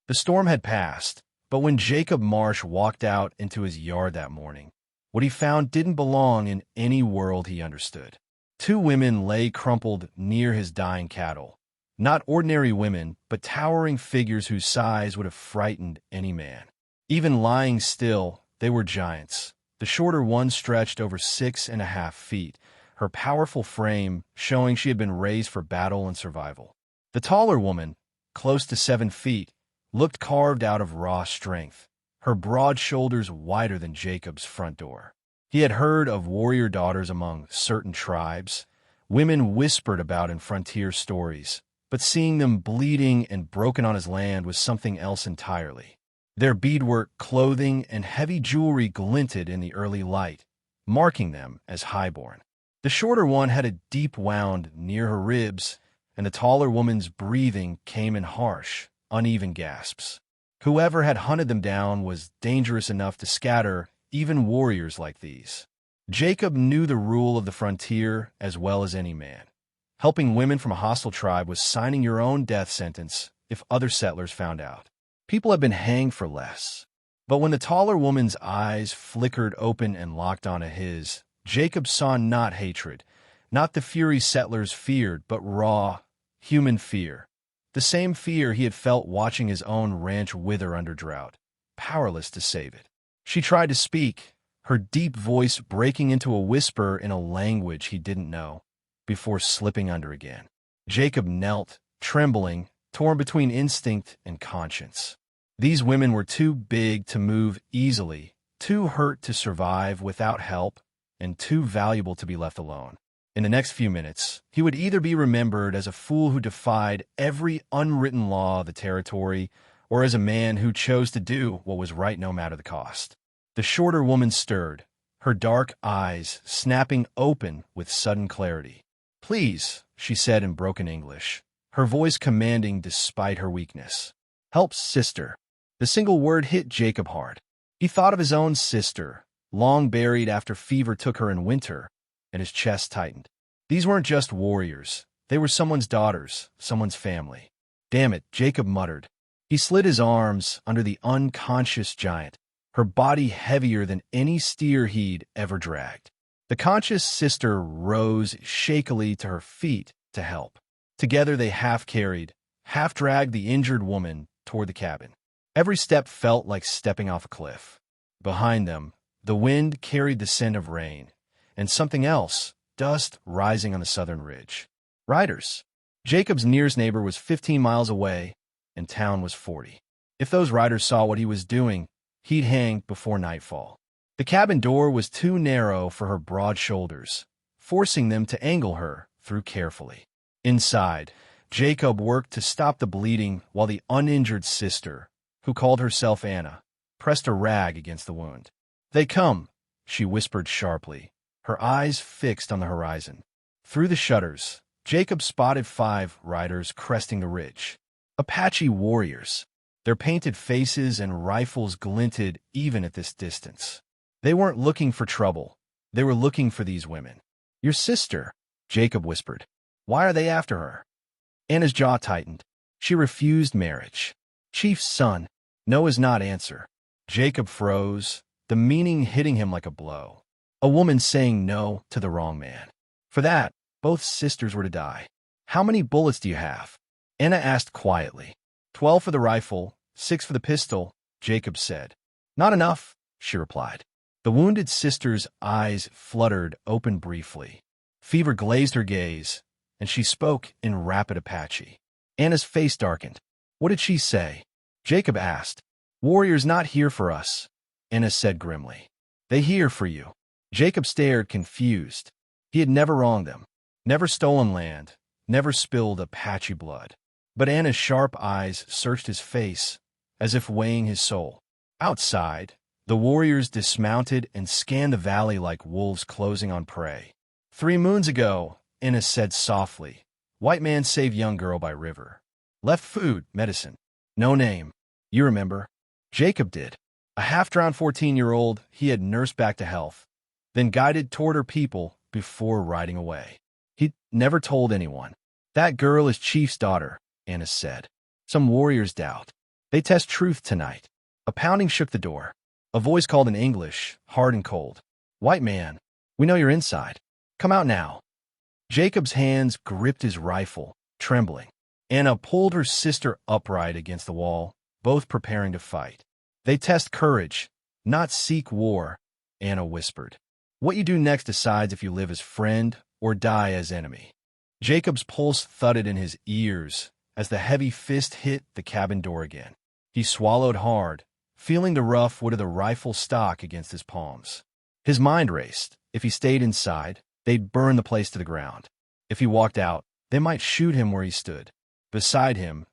The storm had passed, but when Jacob Marsh walked out into his yard that morning, what he found didn't belong in any world he understood. Two women lay crumpled near his dying cattle. Not ordinary women, but towering figures whose size would have frightened any man. Even lying still, they were giants. The shorter one stretched over 6.5 feet, her powerful frame showing she had been raised for battle and survival. The taller woman, close to 7 feet, looked carved out of raw strength, her broad shoulders wider than Jacob's front door. He had heard of warrior daughters among certain tribes, women whispered about in frontier stories, but seeing them bleeding and broken on his land was something else entirely. Their beadwork, clothing, and heavy jewelry glinted in the early light, marking them as highborn. The shorter one had a deep wound near her ribs, and the taller woman's breathing came in harsh, uneven gasps. Whoever had hunted them down was dangerous enough to scatter even warriors like these. Jacob knew the rule of the frontier as well as any man. Helping women from a hostile tribe was signing your own death sentence if other settlers found out. People had been hanged for less. But when the taller woman's eyes flickered open and locked onto his, Jacob saw not hatred, not the fury settlers feared, but raw, human fear. The same fear he had felt watching his own ranch wither under drought, powerless to save it. She tried to speak, her deep voice breaking into a whisper in a language he didn't know, before slipping under again. Jacob knelt, trembling, torn between instinct and conscience. These women were too big to move easily, too hurt to survive without help, and too valuable to be left alone. In the next few minutes, he would either be remembered as a fool who defied every unwritten law of the territory, or as a man who chose to do what was right no matter the cost. The shorter woman stirred, her dark eyes snapping open with sudden clarity. "Please," she said in broken English, her voice commanding despite her weakness. "Help, sister." The single word hit Jacob hard. He thought of his own sister, long buried after fever took her in winter, and his chest tightened. These weren't just warriors. They were someone's daughters, someone's family. "Damn it," Jacob muttered. He slid his arms under the unconscious giant, her body heavier than any steer he'd ever dragged. The conscious sister rose shakily to her feet to help. Together they half-carried, half-dragged the injured woman toward the cabin. Every step felt like stepping off a cliff. Behind them, the wind carried the scent of rain, and something else, dust rising on the southern ridge. Riders. Jacob's nearest neighbor was 15 miles away, and town was 40. If those riders saw what he was doing, he'd hang before nightfall. The cabin door was too narrow for her broad shoulders, forcing them to angle her through carefully. Inside, Jacob worked to stop the bleeding while the uninjured sister, who called herself Anna, pressed a rag against the wound. "They come," she whispered sharply, her eyes fixed on the horizon. Through the shutters, Jacob spotted 5 riders cresting the ridge. Apache warriors. Their painted faces and rifles glinted even at this distance. They weren't looking for trouble. They were looking for these women. "Your sister," Jacob whispered. "Why are they after her?" Anna's jaw tightened. She refused marriage. "Chief's son." No is not answer. Jacob froze, the meaning hitting him like a blow. A woman saying no to the wrong man. For that, both sisters were to die. "How many bullets do you have?" Anna asked quietly. 12 for the rifle, 6 for the pistol," Jacob said. "Not enough," she replied. The wounded sister's eyes fluttered open briefly. Fever glazed her gaze, and she spoke in rapid Apache. Anna's face darkened. "What did she say?" Jacob asked. "Warriors not here for us," Anna said grimly. "They here for you." Jacob stared confused. He had never wronged them, never stolen land, never spilled Apache blood. But Anna's sharp eyes searched his face, as if weighing his soul. Outside, the warriors dismounted and scanned the valley like wolves closing on prey. 3 moons ago," Anna said softly, "white man saved young girl by river. Left food, medicine. No name. You remember?" Jacob did. A half-drowned 14-year-old he had nursed back to health, then guided toward her people before riding away. He'd never told anyone. "That girl is Chief's daughter," Anna said. "Some warriors doubt." They test truth tonight. A pounding shook the door. A voice called in English, hard and cold. White man, we know you're inside. Come out now. Jacob's hands gripped his rifle, trembling. Anna pulled her sister upright against the wall, both preparing to fight. They test courage, not seek war, Anna whispered. What you do next decides if you live as friend or die as enemy. Jacob's pulse thudded in his ears as the heavy fist hit the cabin door again. He swallowed hard, feeling the rough wood of the rifle stock against his palms. His mind raced. If he stayed inside, they'd burn the place to the ground. If he walked out, they might shoot him where he stood. Beside him,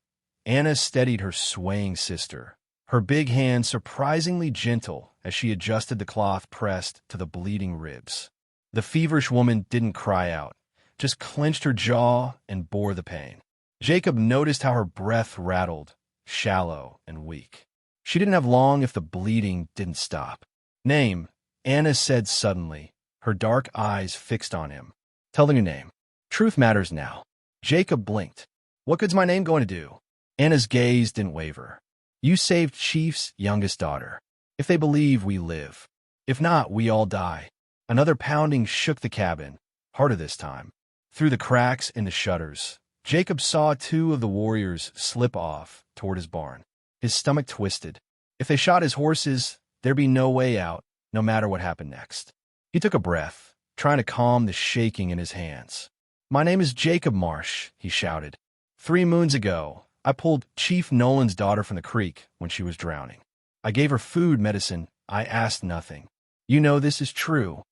Anna steadied her swaying sister, her big hand surprisingly gentle as she adjusted the cloth pressed to the bleeding ribs. The feverish woman didn't cry out, just clenched her jaw and bore the pain. Jacob noticed how her breath rattled, shallow and weak. She didn't have long if the bleeding didn't stop. Name, Anna said suddenly, her dark eyes fixed on him. Tell them your name. Truth matters now. Jacob blinked. What good's my name going to do? Anna's gaze didn't waver. You saved Chief's youngest daughter. If they believe, we live. If not, we all die. Another pounding shook the cabin, harder this time. Through the cracks in the shutters, Jacob saw two of the warriors slip off toward his barn. His stomach twisted. If they shot his horses, there'd be no way out, no matter what happened next. He took a breath, trying to calm the shaking in his hands. My name is Jacob Marsh, he shouted. 3 moons ago, I pulled Chief Nolan's daughter from the creek when she was drowning. I gave her food, medicine. I asked nothing. You know this is true.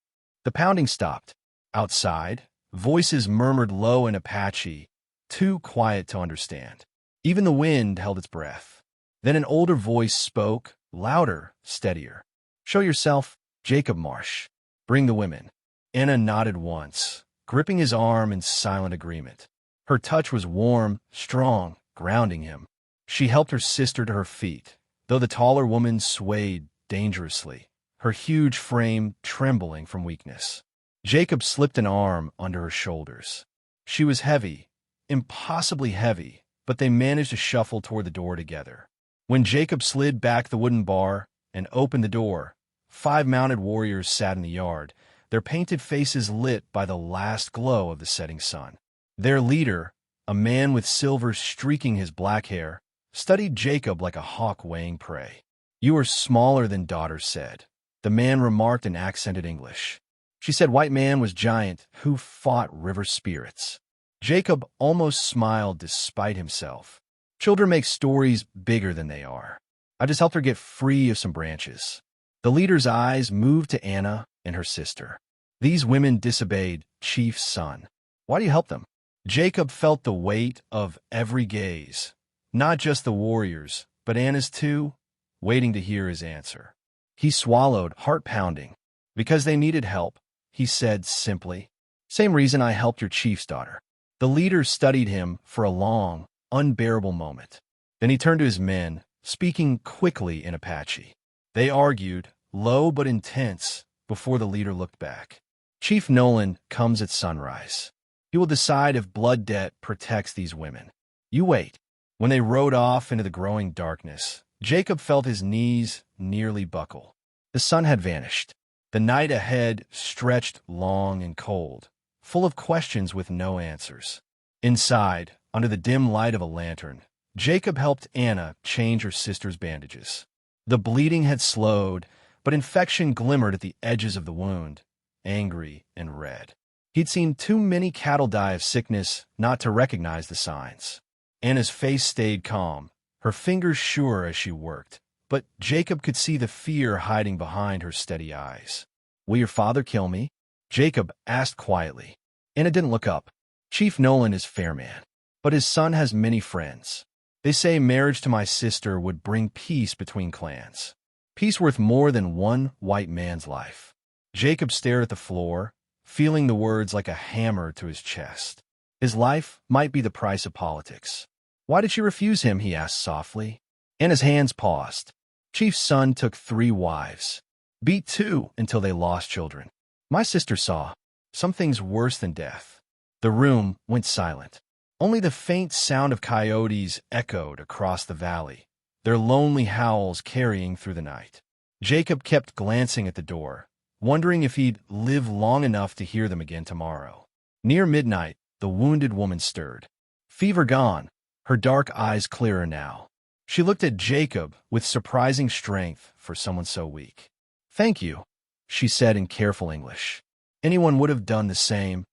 The pounding stopped. Outside, voices murmured low in Apache, too quiet to understand. Even the wind held its breath. Then an older voice spoke, louder, steadier. Show yourself, Jacob Marsh. Bring the women. Anna nodded once, gripping his arm in silent agreement. Her touch was warm, strong, grounding him. She helped her sister to her feet, though the taller woman swayed dangerously, her huge frame trembling from weakness. Jacob slipped an arm under her shoulders. She was heavy, impossibly heavy, but they managed to shuffle toward the door together. When Jacob slid back the wooden bar and opened the door, 5 mounted warriors sat in the yard, their painted faces lit by the last glow of the setting sun. Their leader, a man with silver streaking his black hair, studied Jacob like a hawk weighing prey. You are smaller than daughter said. The man remarked in accented English. She said white man was giant who fought river spirits. Jacob almost smiled despite himself. Children make stories bigger than they are. I just helped her get free of some branches. The leader's eyes moved to Anna and her sister. These women disobeyed Chief's son. Why do you help them? Jacob felt the weight of every gaze, not just the warriors, but Anna's too, waiting to hear his answer. He swallowed, heart pounding. Because they needed help, he said simply. Same reason I helped your chief's daughter. The leader studied him for a long, unbearable moment. Then he turned to his men, speaking quickly in Apache. They argued, low but intense, before the leader looked back. Chief Nolan comes at sunrise. He will decide if blood debt protects these women. You wait. When they rode off into the growing darkness, Jacob felt his knees nearly buckle. The sun had vanished. The night ahead stretched long and cold, full of questions with no answers. Inside, under the dim light of a lantern, Jacob helped Anna change her sister's bandages. The bleeding had slowed, but infection glimmered at the edges of the wound, angry and red. He'd seen too many cattle die of sickness not to recognize the signs. Anna's face stayed calm, her fingers sure as she worked, but Jacob could see the fear hiding behind her steady eyes. Will your father kill me? Jacob asked quietly. Anna didn't look up. Chief Nolan is fair man, but his son has many friends. They say marriage to my sister would bring peace between clans. Peace worth more than one white man's life. Jacob stared at the floor, feeling the words like a hammer to his chest. His life might be the price of politics. Why did she refuse him, he asked softly. Anna's hands paused. Chief's son took 3 wives. Beat 2 until they lost children. My sister saw some things worse than death. The room went silent. Only the faint sound of coyotes echoed across the valley, their lonely howls carrying through the night. Jacob kept glancing at the door, wondering if he'd live long enough to hear them again tomorrow. Near midnight, the wounded woman stirred. Fever gone, her dark eyes clearer now. She looked at Jacob with surprising strength for someone so weak. "Thank you," she said in careful English. "Anyone would have done the same,"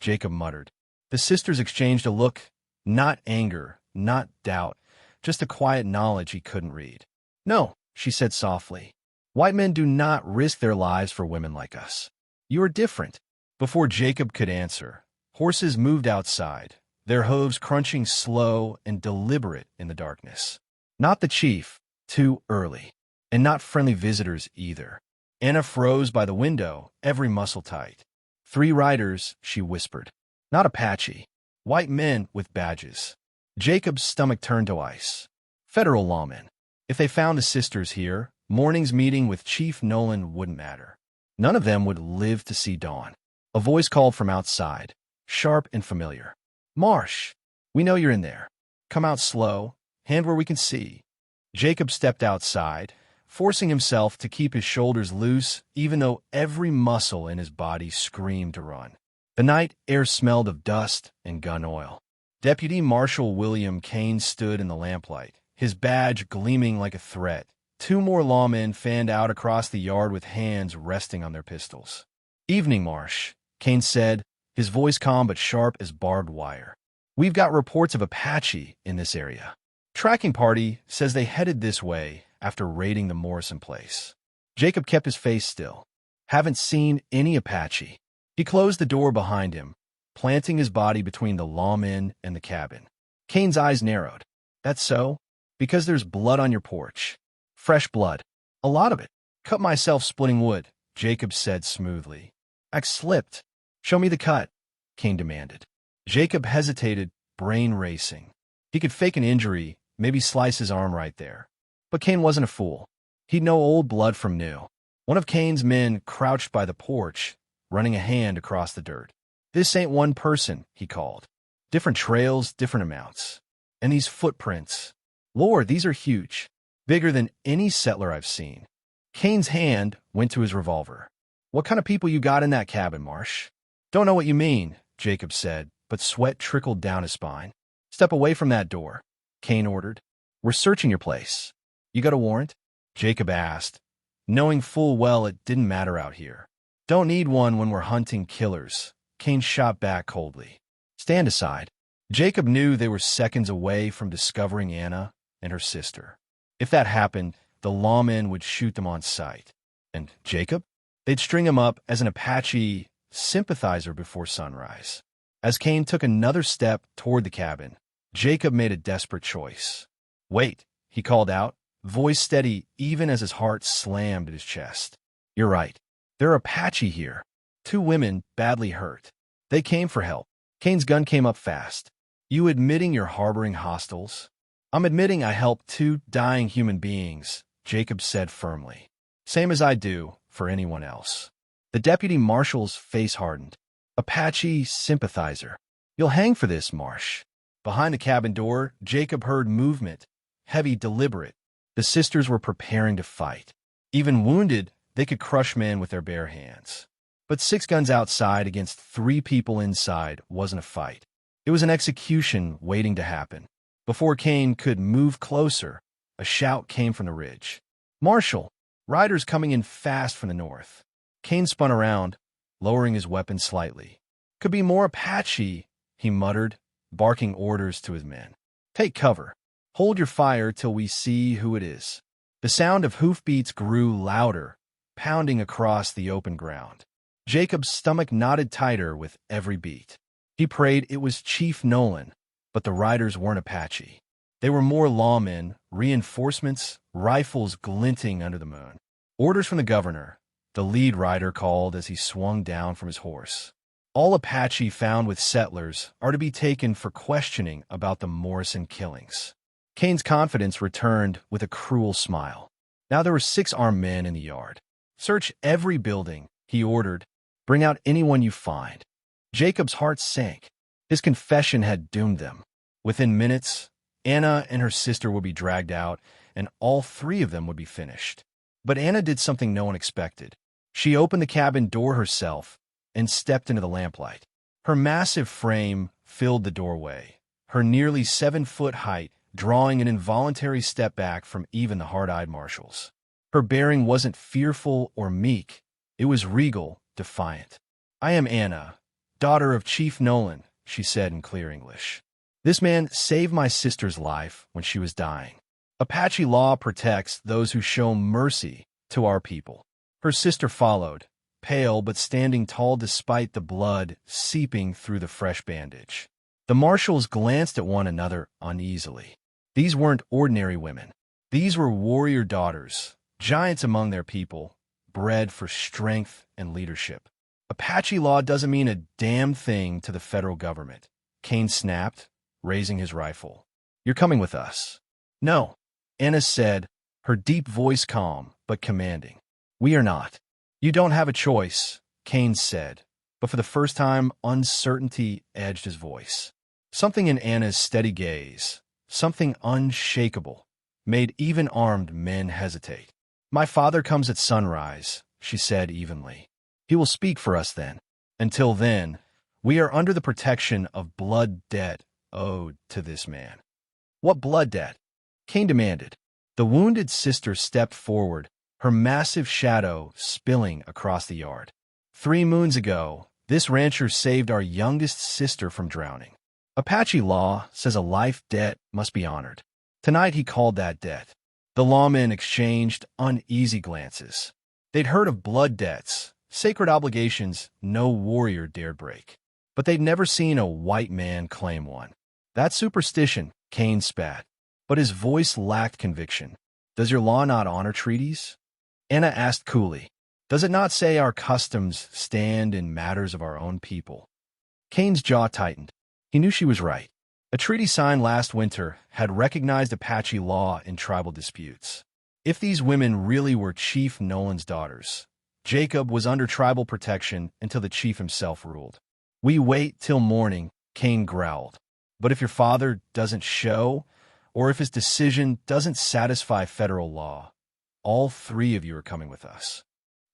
Jacob muttered. The sisters exchanged a look, not anger, not doubt, just a quiet knowledge he couldn't read. "No," she said softly. "White men do not risk their lives for women like us. You are different." Before Jacob could answer, horses moved outside, their hooves crunching slow and deliberate in the darkness. Not the chief, too early, and not friendly visitors either. Anna froze by the window, every muscle tight. "3 riders," she whispered. "Not Apache. White men with badges." Jacob's stomach turned to ice. Federal lawmen. If they found the sisters here, morning's meeting with Chief Nolan wouldn't matter. None of them would live to see dawn. A voice called from outside, sharp and familiar. "Marsh, we know you're in there. Come out slow, hand where we can see." Jacob stepped outside, forcing himself to keep his shoulders loose even though every muscle in his body screamed to run. The night air smelled of dust and gun oil. Deputy Marshal William Kane stood in the lamplight, his badge gleaming like a threat. 2 more lawmen fanned out across the yard with hands resting on their pistols. "Evening, Marsh," Kane said, his voice calm but sharp as barbed wire. "We've got reports of Apache in this area. Tracking party says they headed this way after raiding the Morrison place." Jacob kept his face still. "Haven't seen any Apache." He closed the door behind him, planting his body between the lawmen and the cabin. Kane's eyes narrowed. "That's so? Because there's blood on your porch. Fresh blood. A lot of it." "Cut myself splitting wood," Jacob said smoothly. "I slipped." "Show me the cut," Kane demanded. Jacob hesitated, brain racing. He could fake an injury, maybe slice his arm right there. But Kane wasn't a fool. He'd know old blood from new. One of Kane's men crouched by the porch, running a hand across the dirt. "This ain't one person," he called. "Different trails, different amounts. And these footprints. Lord, these are huge. Bigger than any settler I've seen." Kane's hand went to his revolver. "What kind of people you got in that cabin, Marsh?" "Don't know what you mean," Jacob said, but sweat trickled down his spine. "Step away from that door," Kane ordered. "We're searching your place." "You got a warrant?" Jacob asked, knowing full well it didn't matter out here. "Don't need one when we're hunting killers," Kane shot back coldly. "Stand aside." Jacob knew they were seconds away from discovering Anna and her sister. If that happened, the lawmen would shoot them on sight. And Jacob? They'd string him up as an Apache sympathizer before sunrise. As Kane took another step toward the cabin, Jacob made a desperate choice. "Wait," he called out, voice steady even as his heart slammed at his chest. "You're right. There are Apache here. 2 women badly hurt. They came for help." Kane's gun came up fast. "You admitting you're harboring hostiles?" "I'm admitting I helped 2 dying human beings," Jacob said firmly. "Same as I do for anyone else." The deputy marshal's face hardened. "Apache sympathizer. You'll hang for this, Marsh." Behind the cabin door, Jacob heard movement, heavy, deliberate. The sisters were preparing to fight. Even wounded, they could crush men with their bare hands. But 6 guns outside against 3 people inside wasn't a fight. It was an execution waiting to happen. Before Kane could move closer, a shout came from the ridge. "Marshal, riders coming in fast from the north." Kane spun around, lowering his weapon slightly. "Could be more Apache," he muttered, barking orders to his men. "Take cover. Hold your fire till we see who it is." The sound of hoofbeats grew louder, pounding across the open ground. Jacob's stomach knotted tighter with every beat. He prayed it was Chief Nolan, but the riders weren't Apache. They were more lawmen, reinforcements, rifles glinting under the moon. "Orders from the governor," the lead rider called as he swung down from his horse. "All Apache found with settlers are to be taken for questioning about the Morrison killings." Kane's confidence returned with a cruel smile. Now there were 6 armed men in the yard. "Search every building," he ordered. "Bring out anyone you find." Jacob's heart sank. His confession had doomed them. Within minutes, Anna and her sister would be dragged out, and all three of them would be finished. But Anna did something no one expected. She opened the cabin door herself and stepped into the lamplight. Her massive frame filled the doorway, her nearly 7-foot height drawing an involuntary step back from even the hard-eyed marshals. Her bearing wasn't fearful or meek. It was regal, defiant. "I am Anna, daughter of Chief Nolan," she said in clear English. "This man saved my sister's life when she was dying. Apache law protects those who show mercy to our people." Her sister followed, pale but standing tall despite the blood seeping through the fresh bandage. The marshals glanced at one another uneasily. These weren't ordinary women. These were warrior daughters, giants among their people, bred for strength and leadership. "Apache law doesn't mean a damn thing to the federal government," Kane snapped, raising his rifle. "You're coming with us." "No," Anna said, her deep voice calm but commanding. "We are not." "You don't have a choice," Kane said, but for the first time uncertainty edged his voice. Something in Anna's steady gaze, something unshakable, made even armed men hesitate. "My father comes at sunrise," she said evenly. "He will speak for us then. Until then, we are under the protection of blood debt owed to this man." "What blood debt?" Kane demanded. The wounded sister stepped forward, her massive shadow spilling across the yard. "3 moons ago, this rancher saved our youngest sister from drowning. Apache law says a life debt must be honored. Tonight he called that debt." The lawmen exchanged uneasy glances. They'd heard of blood debts, sacred obligations no warrior dared break. But they'd never seen a white man claim one. "That's superstition," Kane spat. But his voice lacked conviction. "Does your law not honor treaties?" Anna asked coolly. "Does it not say our customs stand in matters of our own people?" Kane's jaw tightened. He knew she was right. A treaty signed last winter had recognized Apache law in tribal disputes. If these women really were Chief Nolan's daughters, Jacob was under tribal protection until the chief himself ruled. "We wait till morning," Kane growled. "But if your father doesn't show, or if his decision doesn't satisfy federal law, all 3 of you are coming with us."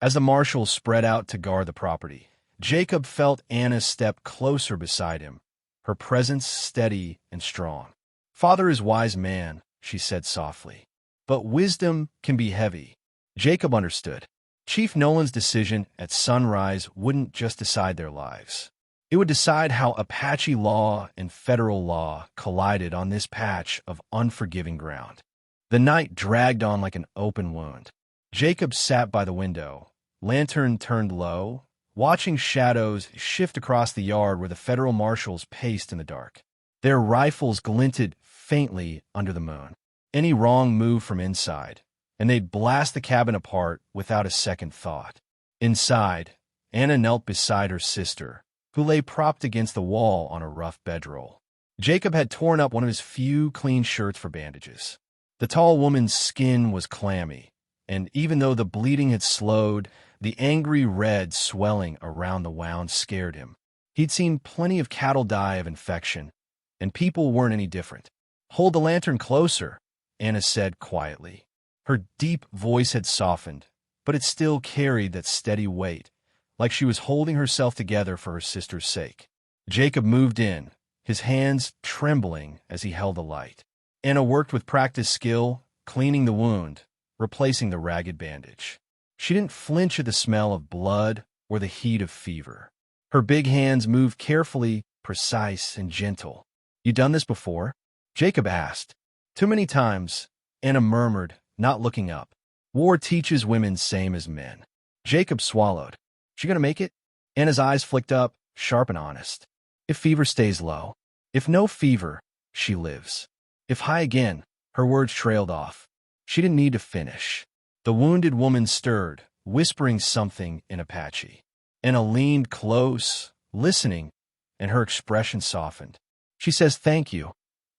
As the marshals spread out to guard the property, Jacob felt Anna step closer beside him, her presence steady and strong. "Father is wise man," she said softly. "But wisdom can be heavy." Jacob understood. Chief Nolan's decision at sunrise wouldn't just decide their lives. It would decide how Apache law and federal law collided on this patch of unforgiving ground. The night dragged on like an open wound. Jacob sat by the window, lantern turned low, watching shadows shift across the yard where the federal marshals paced in the dark. Their rifles glinted faintly under the moon. Any wrong move from inside, and they'd blast the cabin apart without a second thought. Inside, Anna knelt beside her sister, who lay propped against the wall on a rough bedroll. Jacob had torn up one of his few clean shirts for bandages. The tall woman's skin was clammy, and even though the bleeding had slowed, the angry red swelling around the wound scared him. He'd seen plenty of cattle die of infection, and people weren't any different. "Hold the lantern closer," Anna said quietly. Her deep voice had softened, but it still carried that steady weight, like she was holding herself together for her sister's sake. Jacob moved in, his hands trembling as he held the light. Anna worked with practiced skill, cleaning the wound, replacing the ragged bandage. She didn't flinch at the smell of blood or the heat of fever. Her big hands moved carefully, precise and gentle. "You done this before?" Jacob asked. "Too many times," Anna murmured, not looking up. "War teaches women same as men." Jacob swallowed. "She gonna make it?" Anna's eyes flicked up, sharp and honest. "If fever stays low. If no fever, she lives. If high again," her words trailed off. She didn't need to finish. The wounded woman stirred, whispering something in Apache. Anna leaned close, listening, and her expression softened. "She says thank you,"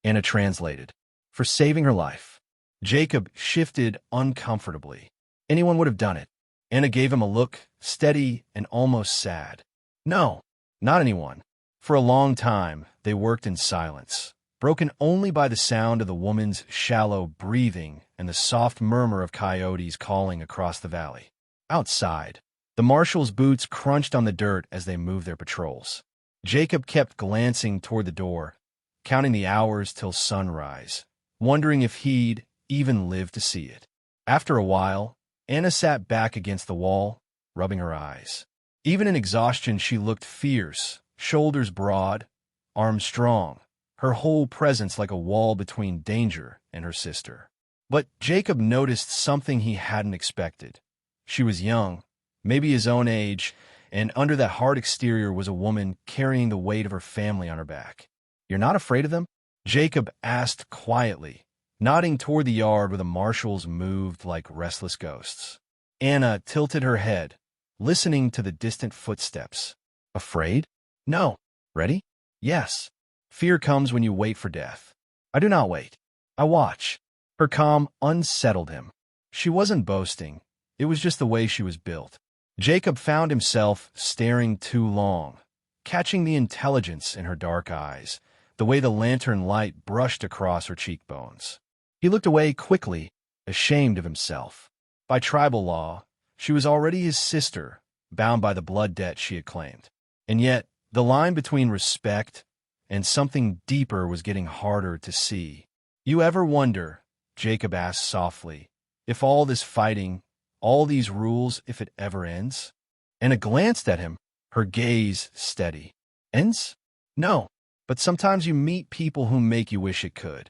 Anna translated, "for saving her life." Jacob shifted uncomfortably. Anyone would have done it. Anna gave him a look, steady and almost sad. "No, not anyone." For a long time, they worked in silence, broken only by the sound of the woman's shallow breathing and the soft murmur of coyotes calling across the valley. Outside, the marshals' boots crunched on the dirt as they moved their patrols. Jacob kept glancing toward the door, counting the hours till sunrise, wondering if he'd even live to see it. After a while, Anna sat back against the wall, rubbing her eyes. Even in exhaustion, she looked fierce, shoulders broad, arms strong, her whole presence like a wall between danger and her sister. But Jacob noticed something he hadn't expected. She was young, maybe his own age, and under that hard exterior was a woman carrying the weight of her family on her back. "You're not afraid of them?" Jacob asked quietly, nodding toward the yard where the marshals moved like restless ghosts. Anna tilted her head, listening to the distant footsteps. "Afraid? No. Ready? Yes. Fear comes when you wait for death. I do not wait. I watch." Her calm unsettled him. She wasn't boasting. It was just the way she was built. Jacob found himself staring too long, catching the intelligence in her dark eyes, the way the lantern light brushed across her cheekbones. He looked away quickly, ashamed of himself. By tribal law, she was already his sister, bound by the blood debt she had claimed. And yet, the line between respect and something deeper was getting harder to see. "You ever wonder," Jacob asked softly, "if all this fighting, all these rules, if it ever ends?" Anna glanced at him, her gaze steady. "Ends? No, but sometimes you meet people who make you wish it could."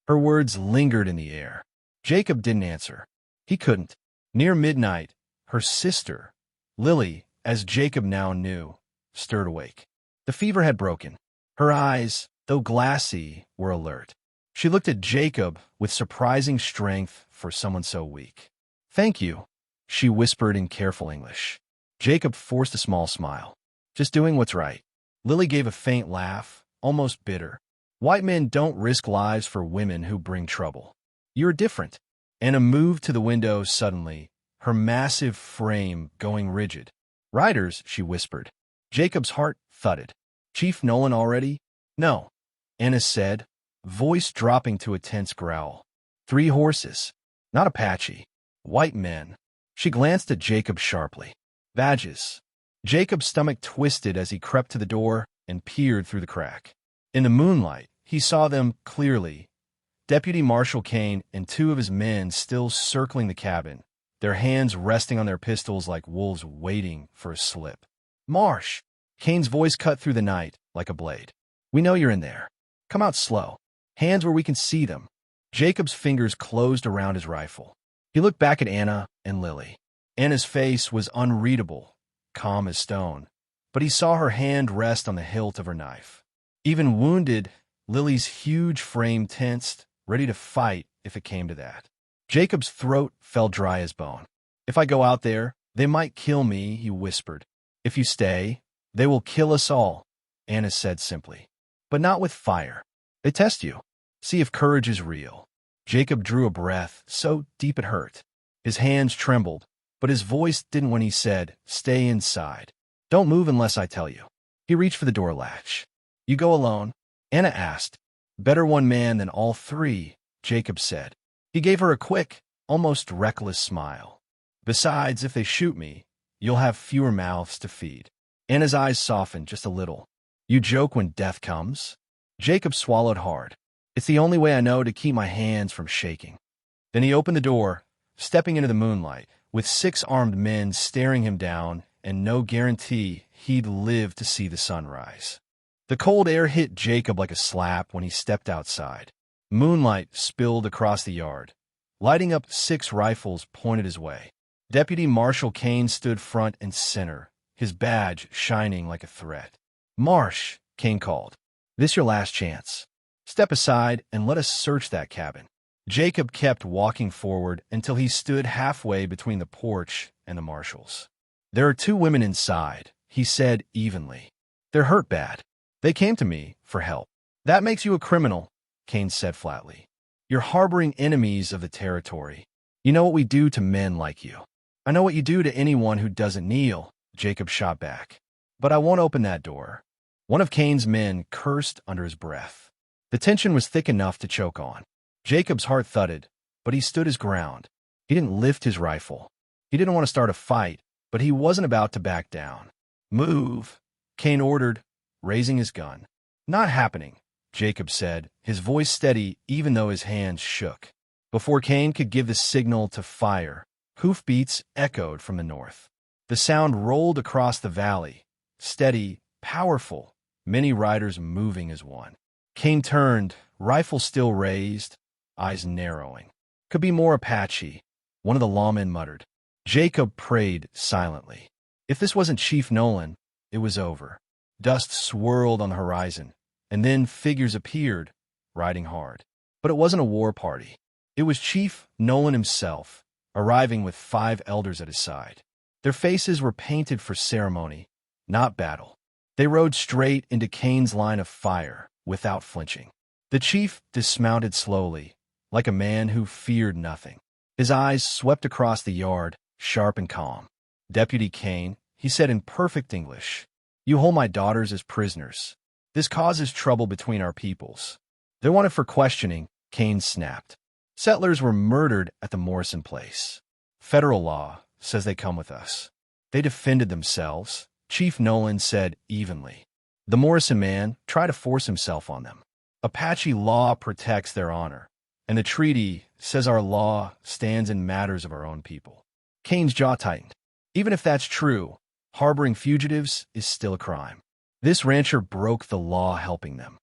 Her words lingered in the air. Jacob didn't answer. He couldn't. Near midnight, her sister, Lily, as Jacob now knew, stirred awake. The fever had broken. Her eyes, though glassy, were alert. She looked at Jacob with surprising strength for someone so weak. "Thank you," she whispered in careful English. Jacob forced a small smile. "Just doing what's right." Lily gave a faint laugh, almost bitter. "White men don't risk lives for women who bring trouble. You're different." Anna moved to the window suddenly, her massive frame going rigid. "Riders," she whispered. Jacob's heart thudded. "Chief Nolan already?" "No," Anna said, voice dropping to a tense growl. "3 horses. Not Apache. White men." She glanced at Jacob sharply. "Badges." Jacob's stomach twisted as he crept to the door and peered through the crack. In the moonlight, he saw them clearly. Deputy Marshal Kane and 2 of his men still circling the cabin, their hands resting on their pistols like wolves waiting for a slip. "Marsh!" Kane's voice cut through the night like a blade. "We know you're in there. Come out slow. Hands where we can see them." Jacob's fingers closed around his rifle. He looked back at Anna and Lily. Anna's face was unreadable, calm as stone, but he saw her hand rest on the hilt of her knife. Even wounded, Lily's huge frame tensed, ready to fight if it came to that. Jacob's throat felt dry as bone. "If I go out there, they might kill me," he whispered. "If you stay, they will kill us all," Anna said simply. "But not with fire. They test you. See if courage is real." Jacob drew a breath so deep it hurt. His hands trembled, but his voice didn't when he said, "Stay inside. Don't move unless I tell you." He reached for the door latch. "You go alone?" Anna asked. "Better one man than all 3, Jacob said. He gave her a quick, almost reckless smile. "Besides, if they shoot me, you'll have fewer mouths to feed." Anna's eyes softened just a little. "You joke when death comes?" Jacob swallowed hard. "It's the only way I know to keep my hands from shaking." Then he opened the door, stepping into the moonlight, with 6 armed men staring him down and no guarantee he'd live to see the sunrise. The cold air hit Jacob like a slap when he stepped outside. Moonlight spilled across the yard, lighting up 6 rifles pointed his way. Deputy Marshal Kane stood front and center, his badge shining like a threat. "Marsh," Kane called. "This your last chance. Step aside and let us search that cabin." Jacob kept walking forward until he stood halfway between the porch and the marshals. "There are 2 women inside," he said evenly. "They're hurt bad. They came to me for help." "That makes you a criminal," Kane said flatly. "You're harboring enemies of the territory. You know what we do to men like you." "I know what you do to anyone who doesn't kneel," Jacob shot back. "But I won't open that door." One of Kane's men cursed under his breath. The tension was thick enough to choke on. Jacob's heart thudded, but he stood his ground. He didn't lift his rifle. He didn't want to start a fight, but he wasn't about to back down. "Move," Cain ordered, raising his gun. "Not happening," Jacob said, his voice steady even though his hands shook. Before Cain could give the signal to fire, hoofbeats echoed from the north. The sound rolled across the valley, steady, powerful, many riders moving as one. Cain turned, rifle still raised, eyes narrowing. "Could be more Apache," one of the lawmen muttered. Jacob prayed silently. If this wasn't Chief Nolan, it was over. Dust swirled on the horizon, and then figures appeared, riding hard. But it wasn't a war party. It was Chief Nolan himself, arriving with 5 elders at his side. Their faces were painted for ceremony, not battle. They rode straight into Cain's line of fire, without flinching. The chief dismounted slowly, like a man who feared nothing. His eyes swept across the yard, sharp and calm. "Deputy Cain," he said in perfect English, "you hold my daughters as prisoners. This causes trouble between our peoples." "They're wanted for questioning," Cain snapped. "Settlers were murdered at the Morrison place. Federal law says they come with us." "They defended themselves," Chief Nolan said evenly. "The Morrison man tried to force himself on them. Apache law protects their honor, and the treaty says our law stands in matters of our own people." Cain's jaw tightened. Even if that's true, harboring fugitives is still a crime. This rancher broke the law helping them.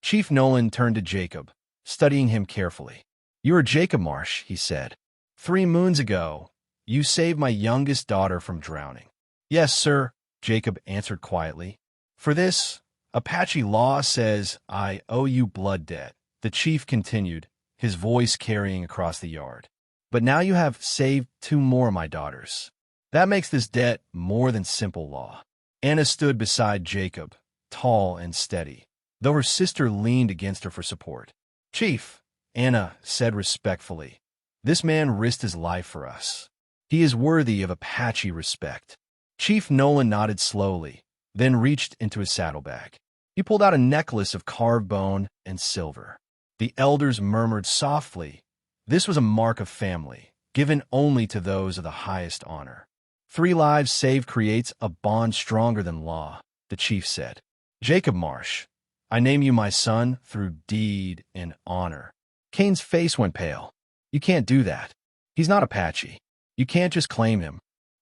Chief Nolan turned to Jacob, studying him carefully. "You are Jacob Marsh," he said. 3 moons ago, you saved my youngest daughter from drowning." "Yes, sir," Jacob answered quietly. "For this, Apache law says I owe you blood debt," the chief continued, his voice carrying across the yard. "But now you have saved 2 more of my daughters. That makes this debt more than simple law." Anna stood beside Jacob, tall and steady, though her sister leaned against her for support. "Chief," Anna said respectfully, "this man risked his life for us. He is worthy of Apache respect." Chief Nolan nodded slowly, then reached into his saddlebag. He pulled out a necklace of carved bone and silver. The elders murmured softly. This was a mark of family, given only to those of the highest honor. 3 lives saved creates a bond stronger than law, the chief said. "Jacob Marsh, I name you my son through deed and honor." Cain's face went pale. "You can't do that. He's not Apache. You can't just claim him."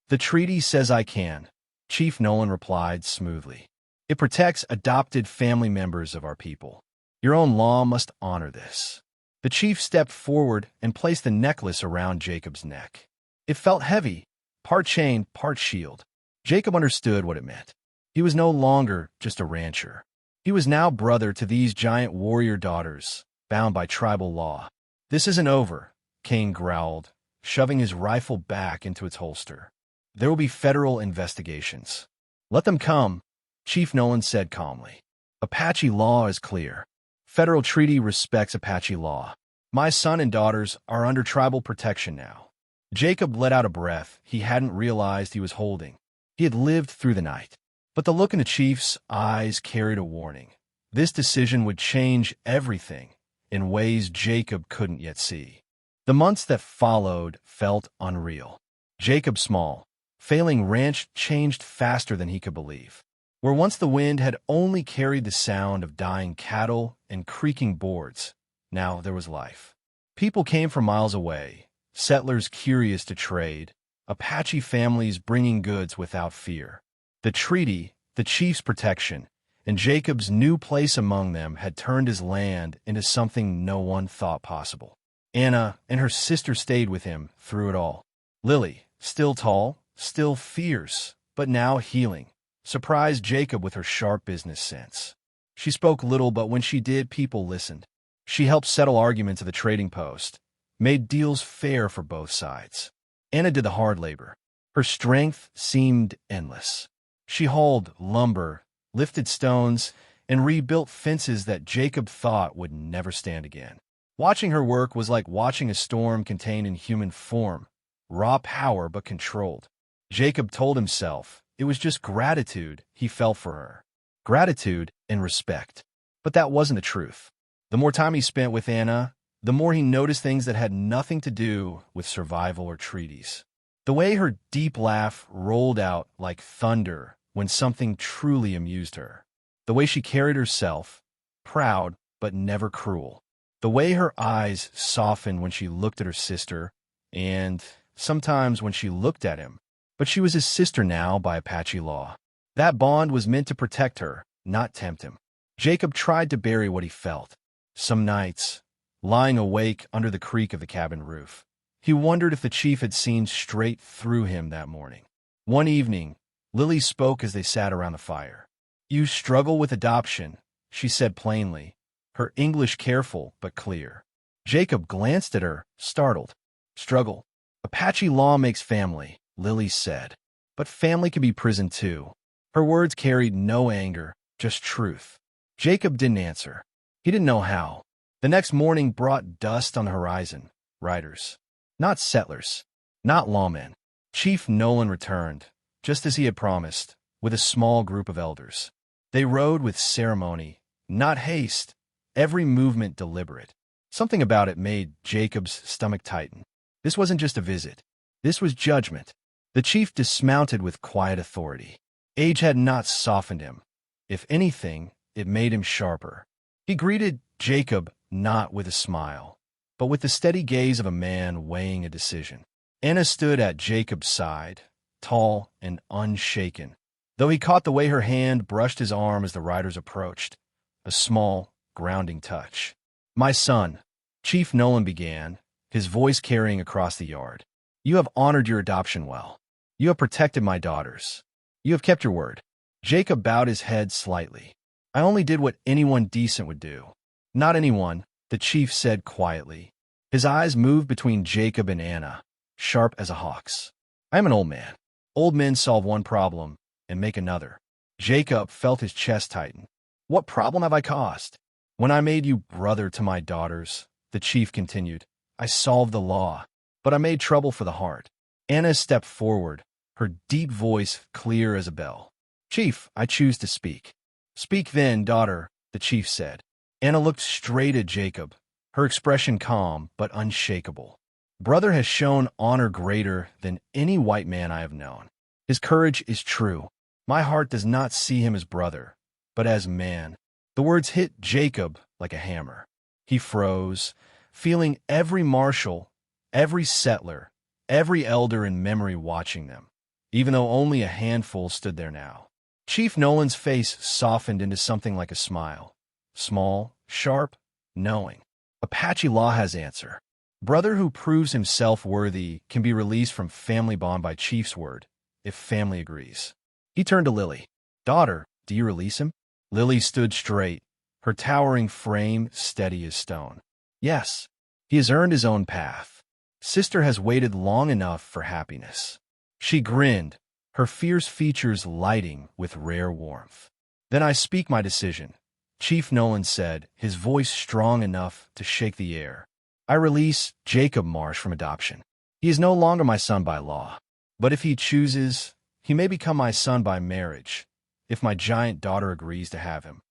"The treaty says I can," Chief Nolan replied smoothly. "It protects adopted family members of our people. Your own law must honor this." The chief stepped forward and placed the necklace around Jacob's neck. It felt heavy, part chain, part shield. Jacob understood what it meant. He was no longer just a rancher. He was now brother to these giant warrior daughters, bound by tribal law. "This isn't over," Cain growled, shoving his rifle back into its holster. "There will be federal investigations." "Let them come," Chief Nolan said calmly. "Apache law is clear. Federal treaty respects Apache law. My son and daughters are under tribal protection now." Jacob let out a breath he hadn't realized he was holding. He had lived through the night. But the look in the chief's eyes carried a warning. This decision would change everything in ways Jacob couldn't yet see. The months that followed felt unreal. Jacob's small, failing ranch changed faster than he could believe. Where once the wind had only carried the sound of dying cattle and creaking boards, now there was life. People came from miles away, settlers curious to trade, Apache families bringing goods without fear. The treaty, the chief's protection, and Jacob's new place among them had turned his land into something no one thought possible. Anna and her sister stayed with him through it all. Lily, still tall, still fierce, but now healing, surprised Jacob with her sharp business sense. She spoke little, but when she did, people listened. She helped settle arguments at the trading post, made deals fair for both sides. Anna did the hard labor. Her strength seemed endless. She hauled lumber, lifted stones, and rebuilt fences that Jacob thought would never stand again. Watching her work was like watching a storm contained in human form, raw power but controlled. Jacob told himself it was just gratitude he felt for her. Gratitude and respect. But that wasn't the truth. The more time he spent with Anna, the more he noticed things that had nothing to do with survival or treaties. The way her deep laugh rolled out like thunder when something truly amused her. The way she carried herself, proud but never cruel. The way her eyes softened when she looked at her sister, and sometimes when she looked at him. But she was his sister now by Apache law. That bond was meant to protect her, not tempt him. Jacob tried to bury what he felt. Some nights, lying awake under the creak of the cabin roof, he wondered if the chief had seen straight through him that morning. One evening, Lily spoke as they sat around the fire. "You struggle with adoption," she said plainly, her English careful but clear. Jacob glanced at her, startled. "Struggle? Apache law makes family," Lily said. "But family can be prison too." Her words carried no anger, just truth. Jacob didn't answer. He didn't know how. The next morning brought dust on the horizon. Riders. Not settlers. Not lawmen. Chief Nolan returned, just as he had promised, with a small group of elders. They rode with ceremony, not haste, every movement deliberate. Something about it made Jacob's stomach tighten. This wasn't just a visit. This was judgment. The chief dismounted with quiet authority. Age had not softened him. If anything, it made him sharper. He greeted Jacob not with a smile, but with the steady gaze of a man weighing a decision. Anna stood at Jacob's side, tall and unshaken, though he caught the way her hand brushed his arm as the riders approached, a small, grounding touch. "My son," Chief Nolan began, his voice carrying across the yard, "you have honored your adoption well. You have protected my daughters. You have kept your word." Jacob bowed his head slightly. "I only did what anyone decent would do." "Not anyone," the chief said quietly. His eyes moved between Jacob and Anna, sharp as a hawk's. "I am an old man. Old men solve one problem and make another." Jacob felt his chest tighten. "What problem have I caused?" "When I made you brother to my daughters," the chief continued, "I solved the law, but I made trouble for the heart." Anna stepped forward, her deep voice clear as a bell. "Chief, I choose to speak." "Speak then, daughter," the chief said. Anna looked straight at Jacob, her expression calm but unshakable. "Brother has shown honor greater than any white man I have known. His courage is true. My heart does not see him as brother, but as man." The words hit Jacob like a hammer. He froze, feeling every marshal, every settler, every elder in memory watching them, even though only a handful stood there now. Chief Nolan's face softened into something like a smile. Small, sharp, knowing. Apache law has answer. Brother who proves himself worthy can be released from family bond by chief's word, if family agrees. He turned to Lily. "Daughter, do you release him?" Lily stood straight, her towering frame steady as stone. "Yes, he has earned his own path. Sister has waited long enough for happiness." She grinned, her fierce features lighting with rare warmth. "Then I speak my decision," Chief Nolan said, his voice strong enough to shake the air. "I release Jacob Marsh from adoption. He is no longer my son by law, but if he chooses, he may become my son by marriage, if my giant daughter agrees to have him."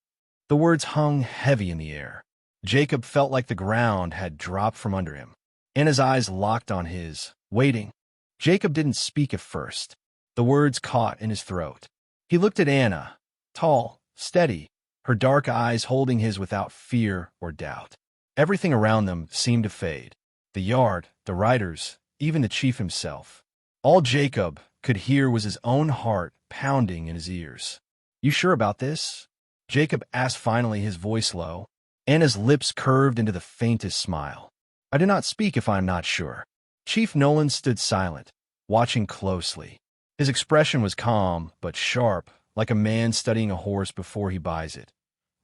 The words hung heavy in the air. Jacob felt like the ground had dropped from under him. Anna's eyes locked on his, waiting. Jacob didn't speak at first. The words caught in his throat. He looked at Anna, tall, steady, her dark eyes holding his without fear or doubt. Everything around them seemed to fade. The yard, the riders, even the chief himself. All Jacob could hear was his own heart pounding in his ears. "You sure about this?" Jacob asked finally, his voice low. Anna's lips curved into the faintest smile. "I do not speak if I am not sure." Chief Nolan stood silent, watching closely. His expression was calm but sharp, like a man studying a horse before he buys it,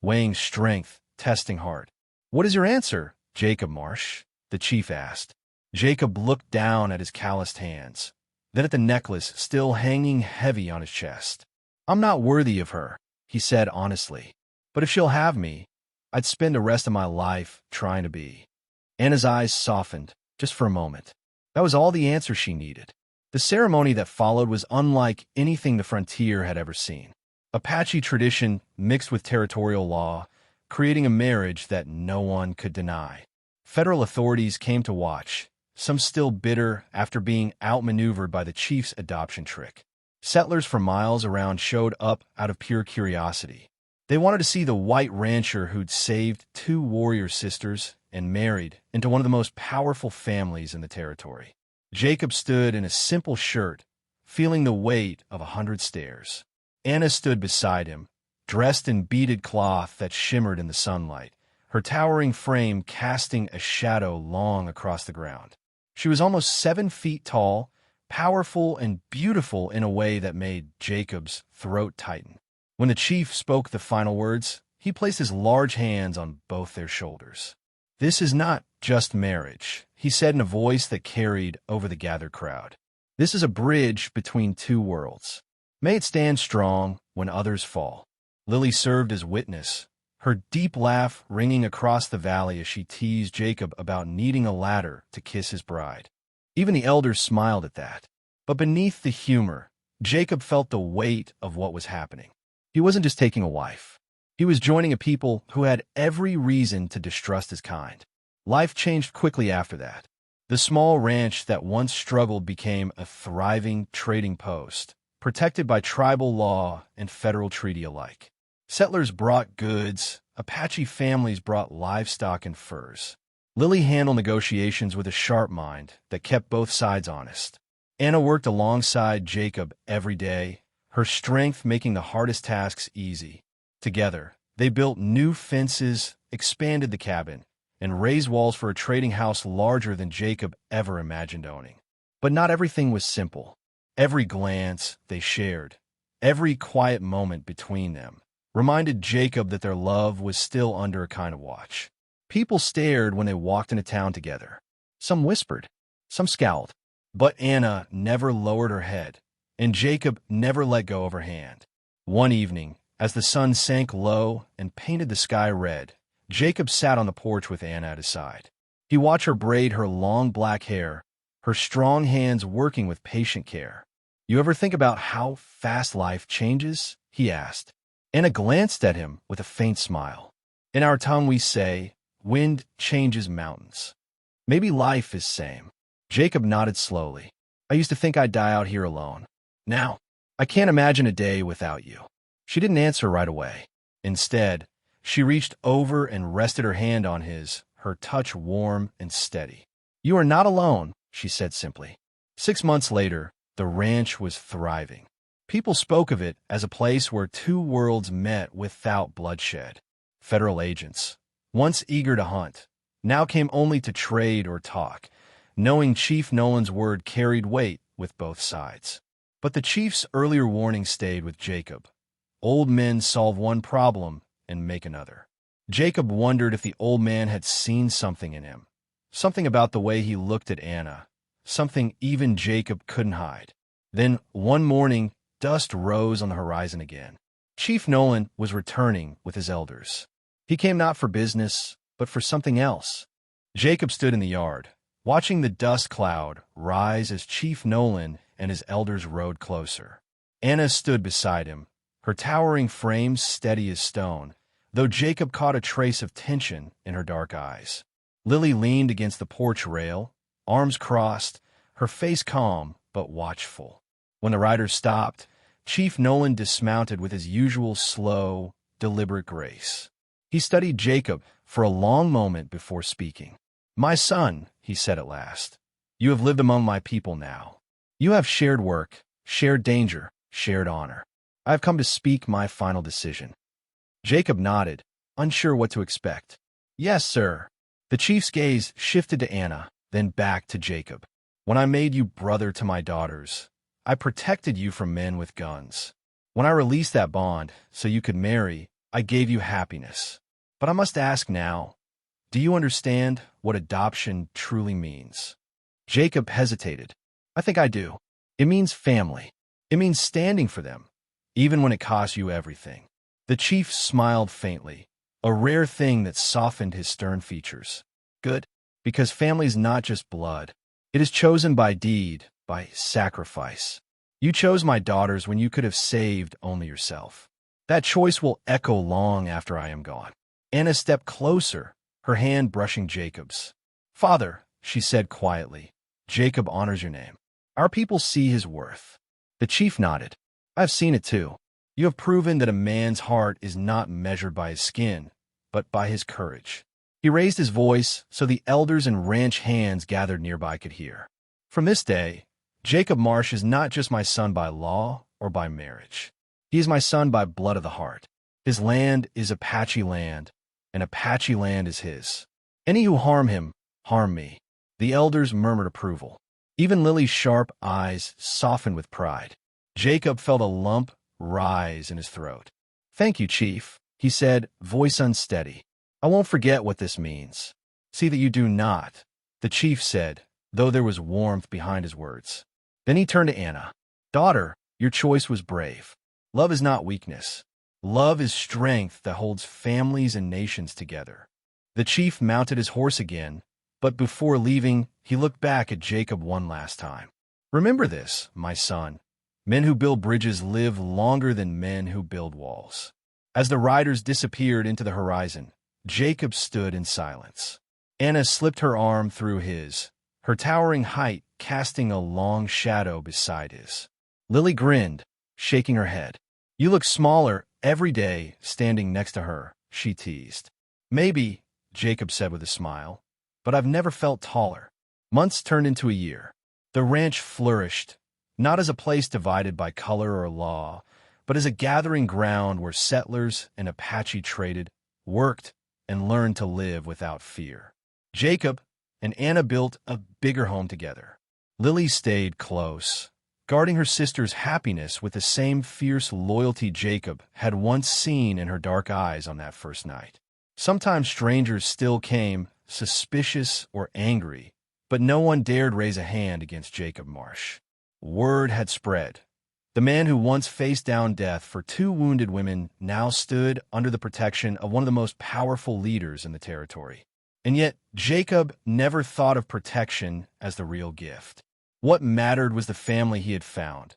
weighing strength, testing heart. "What is your answer, Jacob Marsh?" the chief asked. Jacob looked down at his calloused hands, then at the necklace still hanging heavy on his chest. "I'm not worthy of her," he said honestly. "But if she'll have me, I'd spend the rest of my life trying to be." Anna's eyes softened, just for a moment. That was all the answer she needed. The ceremony that followed was unlike anything the frontier had ever seen. Apache tradition mixed with territorial law, creating a marriage that no one could deny. Federal authorities came to watch, some still bitter after being outmaneuvered by the chief's adoption trick. Settlers for miles around showed up out of pure curiosity. They wanted to see the white rancher who'd saved 2 warrior sisters and married into one of the most powerful families in the territory. Jacob stood in a simple shirt, feeling the weight of 100 stares. Anna stood beside him, dressed in beaded cloth that shimmered in the sunlight, her towering frame casting a shadow long across the ground. She was almost 7 feet tall, powerful and beautiful in a way that made Jacob's throat tighten. When the chief spoke the final words, he placed his large hands on both their shoulders. "This is not just marriage," he said in a voice that carried over the gathered crowd. "This is a bridge between 2 worlds. May it stand strong when others fall." Lily served as witness, her deep laugh ringing across the valley as she teased Jacob about needing a ladder to kiss his bride. Even the elders smiled at that. But beneath the humor, Jacob felt the weight of what was happening. He wasn't just taking a wife. He was joining a people who had every reason to distrust his kind. Life changed quickly after that. The small ranch that once struggled became a thriving trading post, protected by tribal law and federal treaty alike. Settlers brought goods, Apache families brought livestock and furs. Lily handled negotiations with a sharp mind that kept both sides honest. Anna worked alongside Jacob every day, her strength making the hardest tasks easy. Together, they built new fences, expanded the cabin, and raised walls for a trading house larger than Jacob ever imagined owning. But not everything was simple. Every glance they shared, every quiet moment between them, reminded Jacob that their love was still under a kind of watch. People stared when they walked into town together. Some whispered, some scowled. But Anna never lowered her head, and Jacob never let go of her hand. One evening, as the sun sank low and painted the sky red, Jacob sat on the porch with Anna at his side. He watched her braid her long black hair, her strong hands working with patient care. "You ever think about how fast life changes?" he asked. Anna glanced at him with a faint smile. "In our tongue we say, wind changes mountains. Maybe life is same." Jacob nodded slowly. "I used to think I'd die out here alone. Now, I can't imagine a day without you." She didn't answer right away. Instead, she reached over and rested her hand on his, her touch warm and steady. "You are not alone," she said simply. 6 months later, the ranch was thriving. People spoke of it as a place where 2 worlds met without bloodshed. Federal agents, once eager to hunt, now came only to trade or talk, knowing Chief Nolan's word carried weight with both sides. But the chief's earlier warning stayed with Jacob. Old men solve one problem and make another. Jacob wondered if the old man had seen something in him, something about the way he looked at Anna, something even Jacob couldn't hide. Then, one morning, dust rose on the horizon again. Chief Nolan was returning with his elders. He came not for business, but for something else. Jacob stood in the yard, watching the dust cloud rise as Chief Nolan and his elders rode closer. Anna stood beside him, her towering frame steady as stone, though Jacob caught a trace of tension in her dark eyes. Lily leaned against the porch rail, arms crossed, her face calm but watchful. When the riders stopped, Chief Nolan dismounted with his usual slow, deliberate grace. He studied Jacob for a long moment before speaking. "My son," he said at last, "you have lived among my people now. You have shared work, shared danger, shared honor. I have come to speak my final decision." Jacob nodded, unsure what to expect. "Yes, sir." The chief's gaze shifted to Anna, then back to Jacob. "When I made you brother to my daughters, I protected you from men with guns. When I released that bond so you could marry, I gave you happiness. But I must ask now, do you understand what adoption truly means?" Jacob hesitated. "I think I do. It means family. It means standing for them, even when it costs you everything." The chief smiled faintly, a rare thing that softened his stern features. "Good, because family is not just blood. It is chosen by deed, by sacrifice. You chose my daughters when you could have saved only yourself. That choice will echo long after I am gone." Anna stepped closer, her hand brushing Jacob's. Father, she said quietly, Jacob honors your name. Our people see his worth. The chief nodded. I've seen it too. You have proven that a man's heart is not measured by his skin, but by his courage. He raised his voice so the elders and ranch hands gathered nearby could hear. From this day, Jacob Marsh is not just my son by law or by marriage. He is my son by blood of the heart. His land is Apache land, and Apache land is his. Any who harm him, harm me. The elders murmured approval. Even Lily's sharp eyes softened with pride. Jacob felt a lump rise in his throat. Thank you, Chief, he said, voice unsteady. I won't forget what this means. See that you do not, the chief said, though there was warmth behind his words. Then he turned to Anna. Daughter, your choice was brave. Love is not weakness. Love is strength that holds families and nations together. The chief mounted his horse again, but before leaving, he looked back at Jacob one last time. Remember this, my son. Men who build bridges live longer than men who build walls. As the riders disappeared into the horizon, Jacob stood in silence. Anna slipped her arm through his, her towering height casting a long shadow beside his. Lily grinned, shaking her head. You look smaller every day standing next to her, she teased. Maybe, Jacob said with a smile, but I've never felt taller. Months turned into a year. The ranch flourished, not as a place divided by color or law, but as a gathering ground where settlers and Apache traded, worked, and learned to live without fear. Jacob and Anna built a bigger home together. Lily stayed close, guarding her sister's happiness with the same fierce loyalty Jacob had once seen in her dark eyes on that first night. Sometimes strangers still came, suspicious or angry, but no one dared raise a hand against Jacob Marsh. Word had spread. The man who once faced down death for 2 wounded women now stood under the protection of one of the most powerful leaders in the territory. And yet, Jacob never thought of protection as the real gift. What mattered was the family he had found,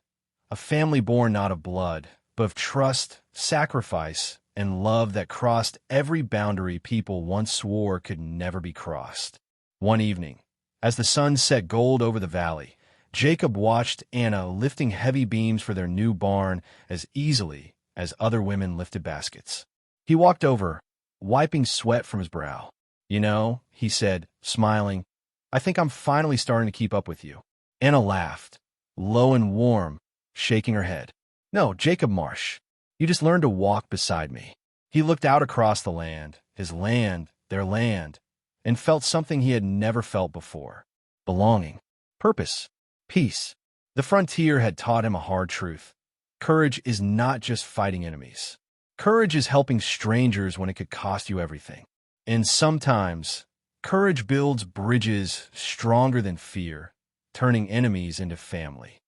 a family born not of blood, but of trust, sacrifice, and love that crossed every boundary people once swore could never be crossed. One evening, as the sun set gold over the valley, Jacob watched Anna lifting heavy beams for their new barn as easily as other women lifted baskets. He walked over, wiping sweat from his brow. You know, he said, smiling, I think I'm finally starting to keep up with you. Anna laughed, low and warm, shaking her head. No, Jacob Marsh, you just learned to walk beside me. He looked out across the land, his land, their land, and felt something he had never felt before. Belonging, purpose, peace. The frontier had taught him a hard truth. Courage is not just fighting enemies. Courage is helping strangers when it could cost you everything. And sometimes, courage builds bridges stronger than fear, turning enemies into family.